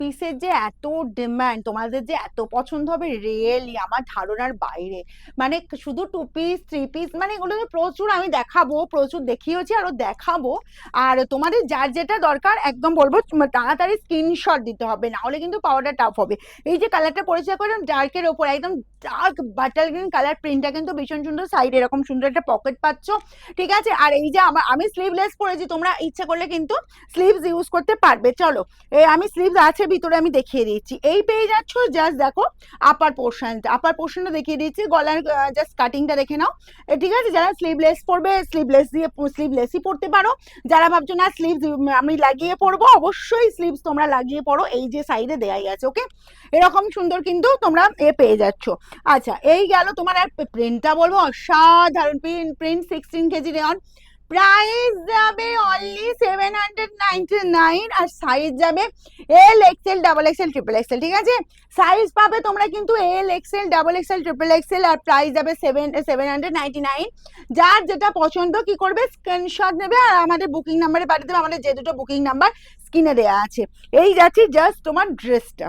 পিসের যে এত ডিমান্ড, তোমাদের যে এত পছন্দ হবে, রিয়েলি আমার ধারণার বাইরে। মানে শুধু 2 পিস 3 পিস, মানে এগুলো প্রচুর আমি দেখাবো, প্রচুর দেখিয়েছি আরো দেখাবো। আর তোমাদের যার যেটা দরকার একদম বলবো তাড়াতাড়ি স্ক্রিনশট দিতে হবে, না হলে কিন্তু পাওয়াটা টাফ হবে। এই যে কালারটা পরিচয় করলাম ডার্কের ওপর একদম ডার্ক বাটার গ্রিন কালার, প্রিন্টটা কিন্তু ভীষণ সুন্দর, সাইড এরকম সুন্দর একটা পকেট পাচ্ছ, ঠিক আছে। আর এই যে আমি স্লিভলেস পরেছি, তোমরা ইচ্ছা করলে কিন্তু স্লিভস ইউজ করতে পারবে। চলো আমি স্লিভস আছে ভিতরে, আমি দেখিয়ে দিচ্ছি। এই পেয়ে যাচ্ছ, জাস্ট দেখো আপার পোর্শনটা দেখিয়ে দিচ্ছি, গলার জাস্ট কাটিংটা দেখে নাও, ঠিক আছে। যারা স্লিভলেস পরবে স্লিভলেস দিয়ে স্লিভলেসই পরতে পারো, যারা ভাবছো না স্লিভস আমি লাগিয়ে পরবো, অবশ্যই স্লিভস তোমরা লাগিয়ে পরো, এই যে সাইডে দেয়াই আছে, ওকে। এরকম সুন্দর কিন্তু তোমরা পেয়ে যাচ্ছ। আচ্ছা, এই গেল তোমার। আর প্রিন্টটা বলবো অসাধারণ প্রিন্ট, 16 কেজি রেয়ন, প্রাইস যাবে অনলি 799, আর সাইজ যাবে L XL, double XL, triple XL, ঠিক আছে। সাইজ পাবে তোমরা কিন্তু L XL, double XL, triple XL, আর প্রাইস যাবে 799। যার যেটা পছন্দ কি করবে, স্ক্রিনশট নেবে আর আমাদের বুকিং নাম্বারে পাঠিয়ে দেবে, আমাদের যে দুটো বুকিং নাম্বার স্ক্রিনে দেওয়া আছে। এই যাচ্ছি জাস্ট তোমার ড্রেসটা।